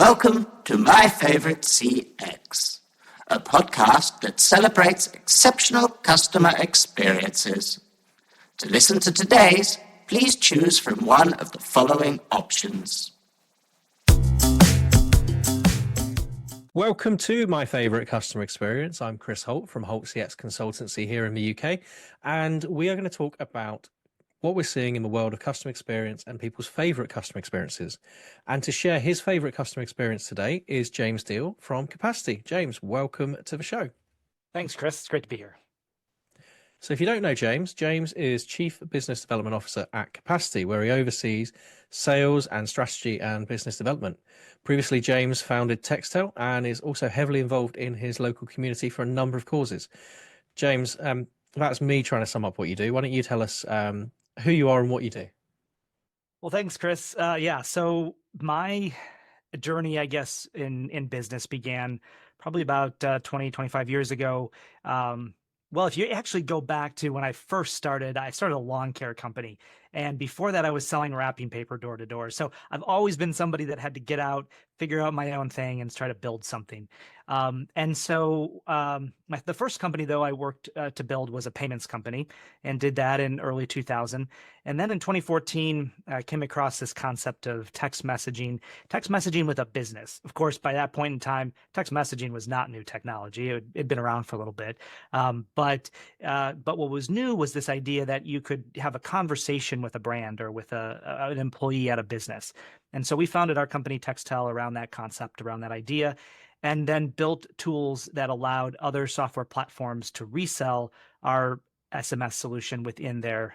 Welcome to My Favorite CX, a podcast that celebrates exceptional customer experiences. To listen to today's, please choose from one of the following options. Welcome to My Favorite Customer Experience. I'm Chris Holt from Holt CX Consultancy here in the UK, and we are going to talk about what we're seeing in the world of customer experience and people's favorite customer experiences. And to share his favorite customer experience today is James Diel from Capacity. James, welcome to the show. Thanks, Chris. It's great to be here. So if you don't know James, James is Chief Business Development Officer at Capacity, where he oversees sales and strategy and business development. Previously, James founded Textel and is also heavily involved in his local community for a number of causes. James, that's me trying to sum up what you do. Why don't you tell us who you are and what you do? Well, thanks, Chris. So my journey, I guess, in business began probably about 20, 25 years ago. Well, if you actually go back to when I first started, I started a lawn care company. And before that, I was selling wrapping paper door to door. So I've always been somebody that had to get out, figure out my own thing, and try to build something. The first company, though, I worked to build was a payments company, and did that in early 2000. And then in 2014, I came across this concept of text messaging with a business. Of course, by that point in time, text messaging was not new technology. It'd been around for a little bit. But what was new was this idea that you could have a conversation with a brand or with an employee at a business. And so we founded our company Textel around that concept, around that idea, and then built tools that allowed other software platforms to resell our SMS solution within their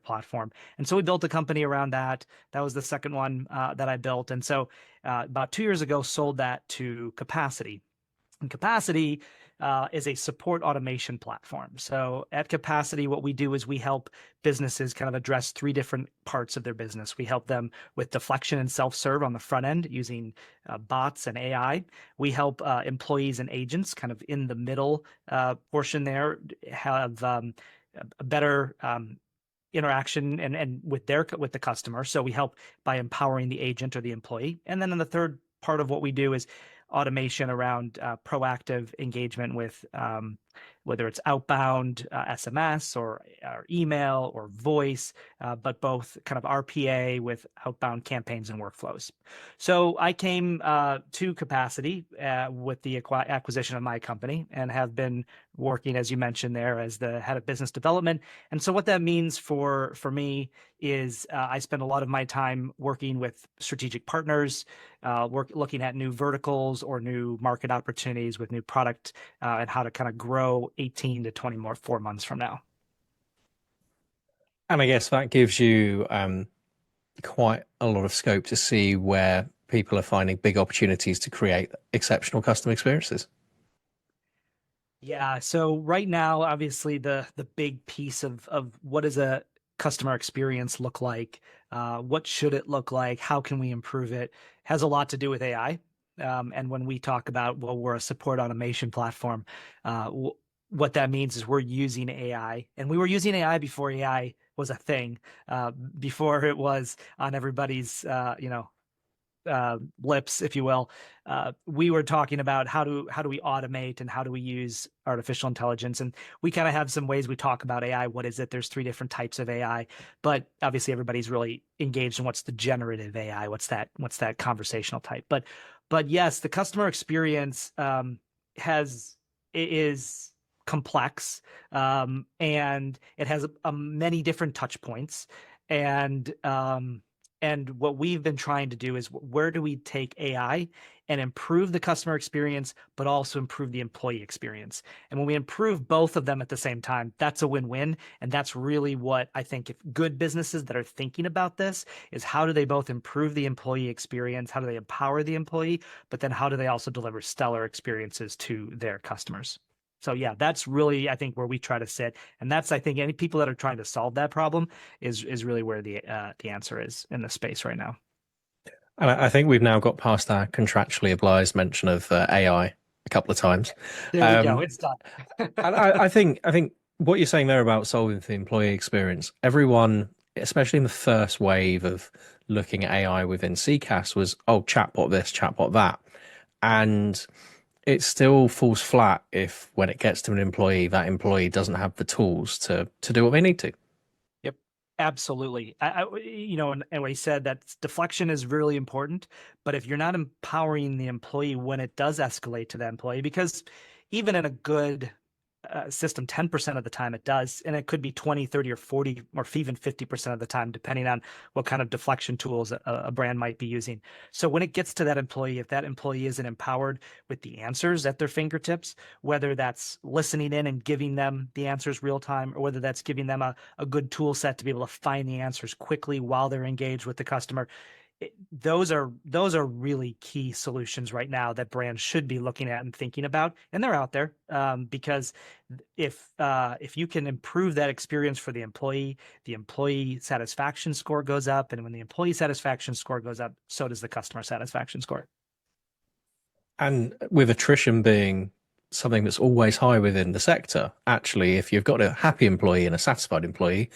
platform. And so we built a company around that. That was the second one that I built. And so about 2 years ago, sold that to Capacity. And Capacity is a support automation platform. So at Capacity, what we do is we help businesses kind of address three different parts of their business. We help them with deflection and self-serve on the front end using bots and AI. We help employees and agents kind of in the middle portion there have a better interaction and with the customer. So we help by empowering the agent or the employee. And then in the third part of what we do is automation around proactive engagement with whether it's outbound SMS or email or voice, but both kind of RPA with outbound campaigns and workflows. So I came to Capacity with the acquisition of my company and have been working, as you mentioned there, as the head of business development. And so what that means for me is I spend a lot of my time working with strategic partners, looking at new verticals or new market opportunities with new product and how to kind of grow 18 to 24 months from now. And I guess that gives you quite a lot of scope to see where people are finding big opportunities to create exceptional customer experiences. Yeah. So right now, obviously, the big piece of what does a customer experience look like? What should it look like? How can we improve it? Has a lot to do with AI. And when we talk about, well, we're a support automation platform, what that means is we're using AI, and we were using AI before AI was a thing, before it was on everybody's, lips, if you will. We were talking about how do we automate and how do we use artificial intelligence, and we kind of have some ways we talk about AI. What is it? There's three different types of AI, but obviously everybody's really engaged in what's the generative AI, what's that conversational type. But yes, the customer experience is complex, and it has many different touch points. And what we've been trying to do is, where do we take AI and improve the customer experience, but also improve the employee experience? And when we improve both of them at the same time, that's a win-win. And that's really what I think, if good businesses that are thinking about this, is how do they both improve the employee experience? How do they empower the employee? But then how do they also deliver stellar experiences to their customers? So yeah, that's really, I think, where we try to sit. And that's, I think, any people that are trying to solve that problem is really where the answer is in the space right now. And I think we've now got past our contractually obliged mention of AI a couple of times. There we go. It's done. And I think what you're saying there about solving the employee experience, everyone, especially in the first wave of looking at AI within CCAS was, oh, chatbot this, chatbot that. And it still falls flat if when it gets to an employee, that employee doesn't have the tools to do what they need to. Yep, absolutely. And what he said, that deflection is really important. But if you're not empowering the employee when it does escalate to that employee, because even in a good system, 10% of the time it does, and it could be 20, 30, or 40, or even 50% of the time, depending on what kind of deflection tools a brand might be using. So when it gets to that employee, if that employee isn't empowered with the answers at their fingertips, whether that's listening in and giving them the answers real time, or whether that's giving them a good tool set to be able to find the answers quickly while they're engaged with the customer, those are really key solutions right now that brands should be looking at and thinking about, and they're out there, because if you can improve that experience for the employee satisfaction score goes up, and when the employee satisfaction score goes up, so does the customer satisfaction score. And with attrition being something that's always high within the sector, actually, if you've got a happy employee and a satisfied employee,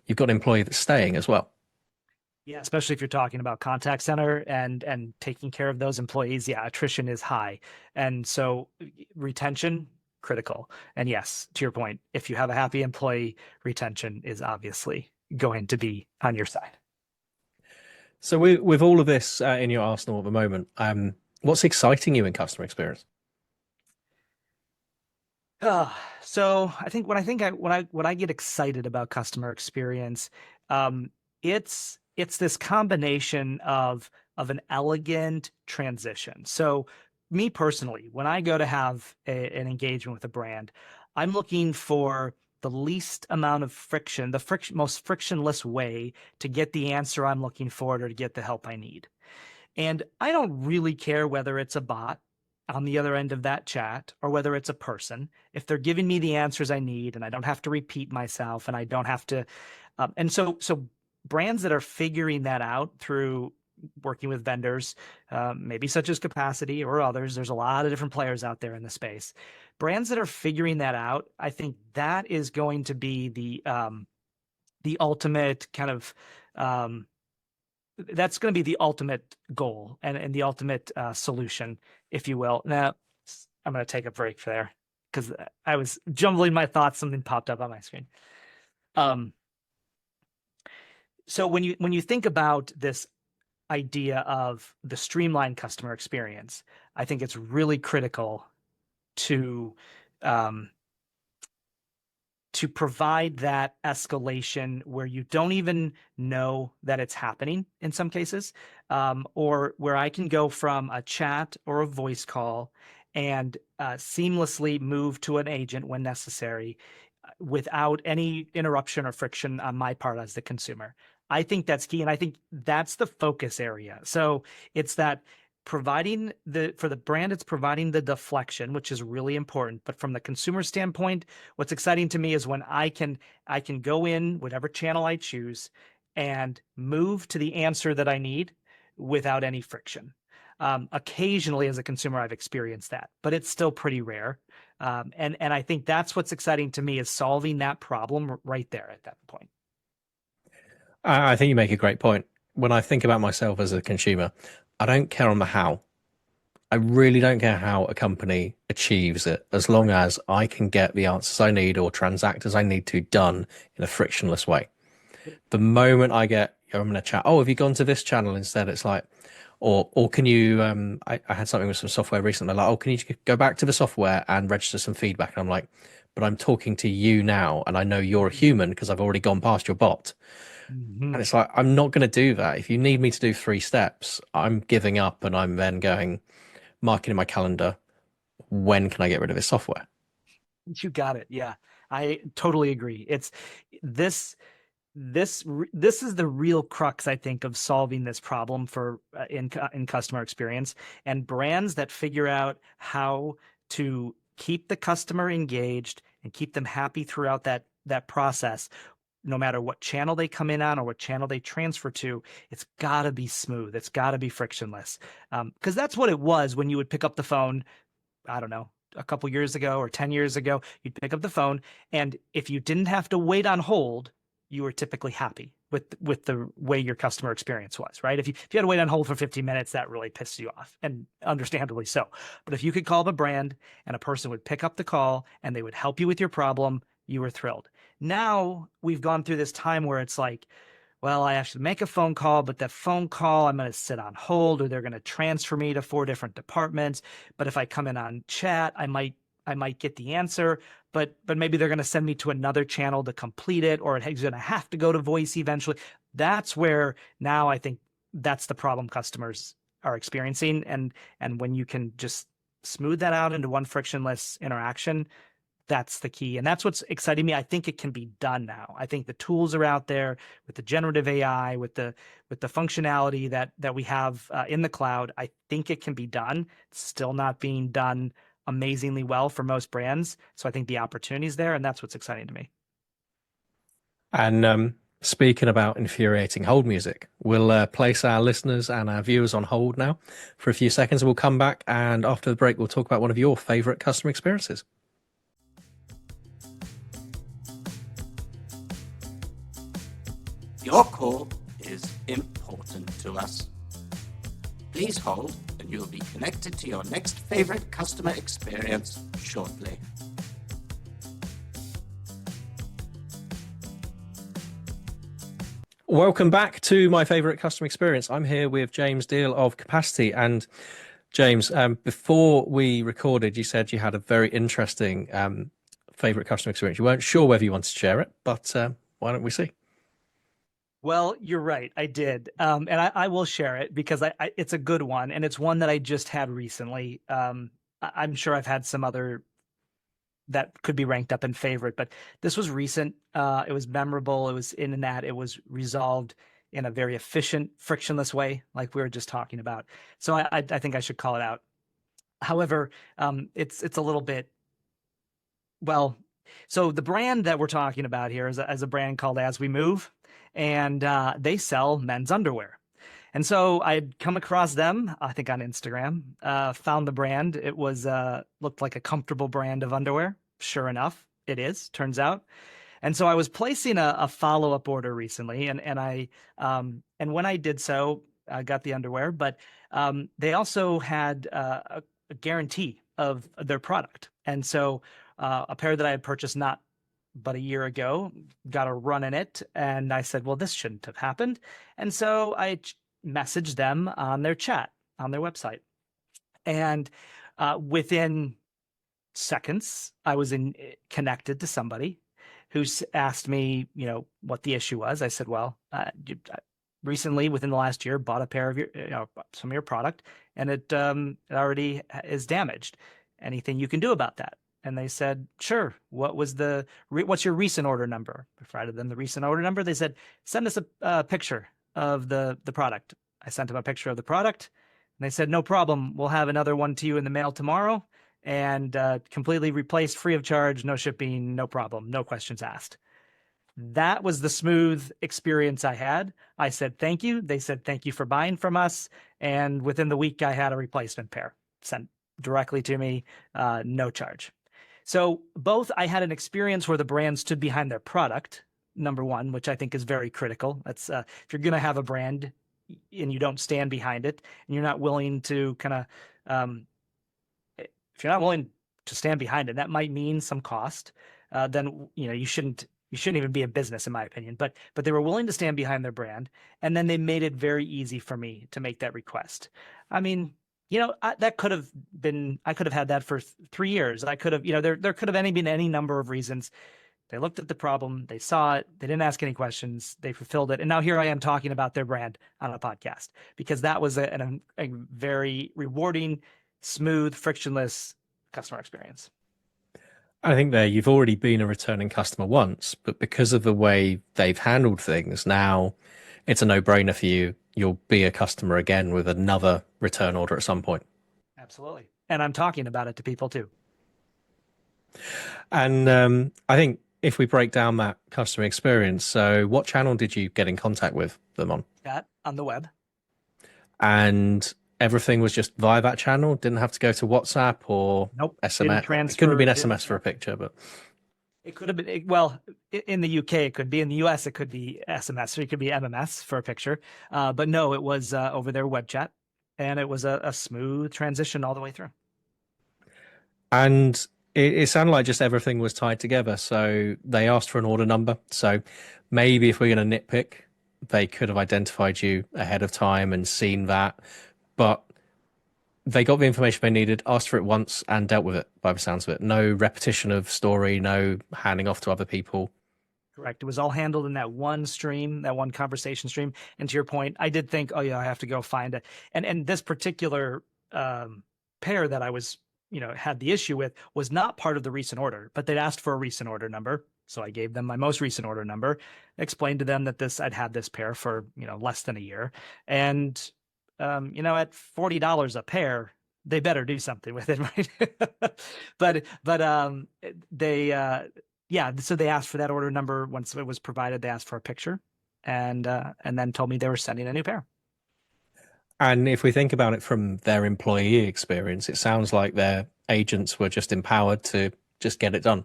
you've got an employee that's staying as well. Yeah, especially if you're talking about contact center and taking care of those employees. Yeah, attrition is high. And so retention, critical. And yes, to your point, if you have a happy employee, retention is obviously going to be on your side. So with all of this in your arsenal at the moment, what's exciting you in customer experience? So I think when I get excited about customer experience, it's this combination of an elegant transition. So me personally, when I go to have an engagement with a brand, I'm looking for the least amount of friction, most frictionless way to get the answer I'm looking for or to get the help I need. And I don't really care whether it's a bot on the other end of that chat or whether it's a person. If they're giving me the answers I need and I don't have to repeat myself and I don't have to, and so brands that are figuring that out through working with vendors, maybe such as Capacity or others, there's a lot of different players out there in the space. Brands that are figuring that out, I think that is going to be the ultimate kind of, that's going to be the ultimate goal and the ultimate solution, if you will. Now, I'm going to take a break there because I was jumbling my thoughts. Something popped up on my screen. So when you think about this idea of the streamlined customer experience, I think it's really critical to provide that escalation where you don't even know that it's happening in some cases, or where I can go from a chat or a voice call and seamlessly move to an agent when necessary without any interruption or friction on my part as the consumer. I think that's key. And I think that's the focus area. So it's that for the brand, it's providing the deflection, which is really important. But from the consumer standpoint, what's exciting to me is when I can go in whatever channel I choose and move to the answer that I need without any friction. Occasionally as a consumer, I've experienced that, but it's still pretty rare. And I think that's what's exciting to me is solving that problem right there at that point. I think you make a great point. When I think about myself as a consumer, I don't care on the how. I really don't care how a company achieves it, as long as I can get the answers I need or transact as I need to done in a frictionless way. The moment I get, I'm going to chat, oh, have you gone to this channel instead? It's like, or can you, I had something with some software recently, like, oh, can you go back to the software and register some feedback? And I'm like, but I'm talking to you now, and I know you're a human because I've already gone past your bot. Mm-hmm. And it's like, I'm not going to do that. If you need me to do 3 steps, I'm giving up and I'm then going, marking in my calendar, when can I get rid of this software? You got it. Yeah, I totally agree. It's this is the real crux, I think, of solving this problem for in customer experience, and brands that figure out how to keep the customer engaged and keep them happy throughout that process. No matter what channel they come in on or what channel they transfer to, it's got to be smooth. It's got to be frictionless. Because that's what it was when you would pick up the phone, I don't know, a couple years ago or 10 years ago, you'd pick up the phone. And if you didn't have to wait on hold, you were typically happy with the way your customer experience was, right? If you had to wait on hold for 15 minutes, that really pissed you off, and understandably so. But if you could call the brand and a person would pick up the call and they would help you with your problem, you were thrilled. Now we've gone through this time where it's like, well, I have to make a phone call, but that phone call, I'm going to sit on hold, or they're going to transfer me to 4 different departments. But if I come in on chat, I might get the answer, but maybe they're going to send me to another channel to complete it, or it's going to have to go to voice eventually. That's where now I think that's the problem customers are experiencing. And when you can just smooth that out into one frictionless interaction, that's the key. And that's what's exciting me. I think it can be done now. I think the tools are out there with the generative AI, with the functionality that we have in the cloud. I think it can be done. It's still not being done amazingly well for most brands. So I think the opportunity is there, and that's what's exciting to me. And speaking about infuriating hold music, we'll place our listeners and our viewers on hold now for a few seconds. We'll come back, and after the break, we'll talk about one of your favorite customer experiences. Your call is important to us. Please hold, and you'll be connected to your next favorite customer experience shortly. Welcome back to my favorite customer experience. I'm here with James Diel of Capacity. And James, before we recorded, you said you had a very interesting favorite customer experience. You weren't sure whether you wanted to share it, but why don't we see? Well, you're right. I did. And I will share it because it's a good one. And it's one that I just had recently. I'm sure I've had some other that could be ranked up in favorite, but this was recent. It was memorable. It was in that it was resolved in a very efficient, frictionless way, like we were just talking about. So I think I should call it out. However, it's a little bit, well, so the brand that we're talking about here is a brand called As We Move, and they sell men's underwear. And so I'd come across them, I think on Instagram, found the brand. It was looked like a comfortable brand of underwear. Sure enough, it is, turns out. And so I was placing a follow-up order recently, and when I did so, I got the underwear, but they also had a guarantee of their product. And so a pair that I had purchased not but a year ago got a run in it, and I said, well, this shouldn't have happened. And so I messaged them on their chat on their website, and within seconds I was connected to somebody who asked me, what the issue was. I said, well, recently within the last year bought a pair of some of your product, and it already is damaged. Anything you can do about that? And they said, sure. What's your recent order number? I provided them the recent order number. They said, send us a picture of the product. I sent them a picture of the product, and they said, no problem. We'll have another one to you in the mail tomorrow, and completely replaced, free of charge, no shipping, no problem, no questions asked. That was the smooth experience I had. I said, thank you. They said, thank you for buying from us. And within the week, I had a replacement pair sent directly to me, no charge. So both, I had an experience where the brand stood behind their product, number one, which I think is very critical. That's if you're going to have a brand and you don't stand behind it, and you're not willing to if you're not willing to stand behind it, that might mean some cost. Then you shouldn't even be in business, in my opinion. But they were willing to stand behind their brand, and then they made it very easy for me to make that request. I mean, that could have been, I could have had that for 3 years. I could have, there could have been any number of reasons. They looked at the problem, they saw it, they didn't ask any questions, they fulfilled it. And now here I am talking about their brand on a podcast, because that was a very rewarding, smooth, frictionless customer experience. I think you've already been a returning customer once, but because of the way they've handled things, now it's a no-brainer for you. You'll be a customer again with another return order at some point. Absolutely. And I'm talking about it to people too. And I think if we break down that customer experience, so what channel did you get in contact with them on? On the web. And everything was just via that channel? Didn't have to go to WhatsApp or nope, SMS? It couldn't have been SMS for a picture, but... It could have been, well, in the UK, it could be. In the US, it could be SMS, or it could be MMS for a picture. But no, it was over their web chat, and it was a smooth transition all the way through. And it sounded like just everything was tied together. So they asked for an order number. So maybe if we're going to nitpick, they could have identified you ahead of time and seen that. But they got the information they needed, asked for it once, and dealt with it by the sounds of it. No repetition of story, no handing off to other people. Correct. It was all handled in that one stream, that one conversation stream. And to your point, I did think, oh yeah, I have to go find it. And this particular pair that I was, had the issue with was not part of the recent order, but they'd asked for a recent order number. So I gave them my most recent order number, explained to them that I'd had this pair for, less than a year. And at $40 a pair, they better do something with it, right? but so they asked for that order number. Once it was provided, they asked for a picture, and then told me they were sending a new pair. And if we think about it from their employee experience, it sounds like their agents were just empowered to just get it done.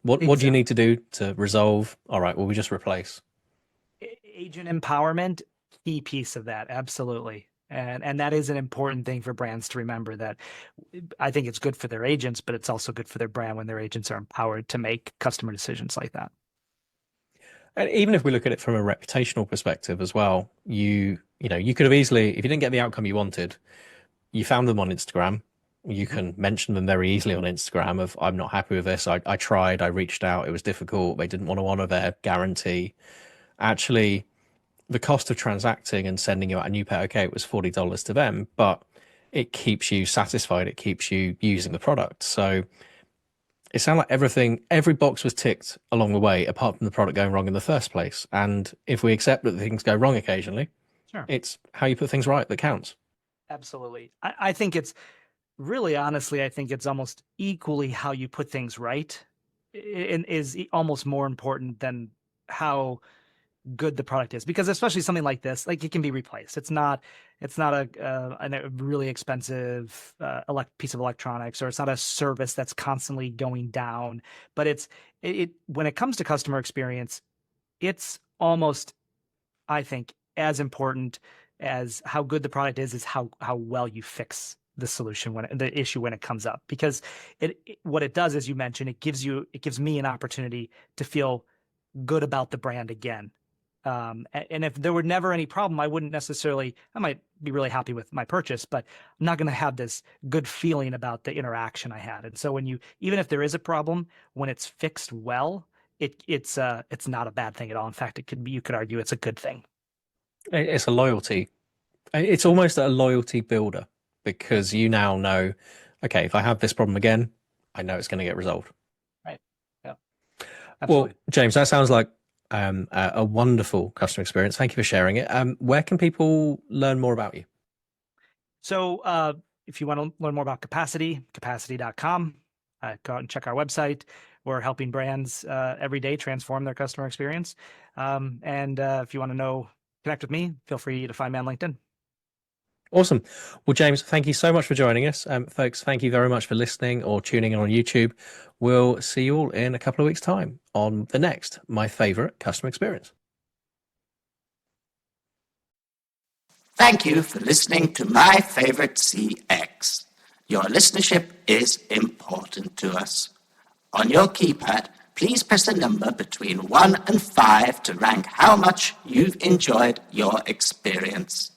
What do you need to do to resolve? All right, well, we just replace. Agent empowerment, key piece of that, absolutely. And that is an important thing for brands to remember, that I think it's good for their agents, but it's also good for their brand when their agents are empowered to make customer decisions like that. And even if we look at it from a reputational perspective as well, you could have easily, if you didn't get the outcome you wanted, you found them on Instagram. You can mention them very easily on Instagram of, I'm not happy with this. I tried, I reached out, it was difficult. They didn't want to honor their guarantee. Actually, the cost of transacting and sending you out a new pair, okay, it was $40 to them, but it keeps you satisfied. It keeps you using the product. So it sounded like every box was ticked along the way, apart from the product going wrong in the first place. And if we accept that things go wrong occasionally, sure, it's how you put things right that counts. Absolutely. I think it's really, honestly, I think it's almost equally how you put things right is almost more important than how good the product is, because especially something like this, like, it can be replaced. It's not a really expensive piece of electronics, or it's not a service that's constantly going down. But it when it comes to customer experience, it's almost, I think, as important as how good the product is how well you fix the solution the issue when it comes up. Because what it does, as you mentioned, it gives me an opportunity to feel good about the brand again. And if there were never any problem, I might be really happy with my purchase, but I'm not going to have this good feeling about the interaction I had. And so even if there is a problem, when it's fixed well, it's not a bad thing at all. In fact, you could argue it's a good thing. It's a loyalty. It's almost a loyalty builder, because you now know, okay, if I have this problem again, I know it's going to get resolved. Right. Yeah. Absolutely. Well, James, that sounds like a wonderful customer experience. Thank you for sharing it. Where can people learn more about you? So if you want to learn more about capacity.com, go out and check our website. We're helping brands every day transform their customer experience. And if you want to connect with me, feel free to find me on LinkedIn. Awesome. Well, James, thank you so much for joining us. Folks, thank you very much for listening or tuning in on YouTube. We'll see you all in a couple of weeks' time on the next My Favorite Customer Experience. Thank you for listening to My Favorite CX. Your listenership is important to us. On your keypad, please press a number between 1 and 5 to rank how much you've enjoyed your experience.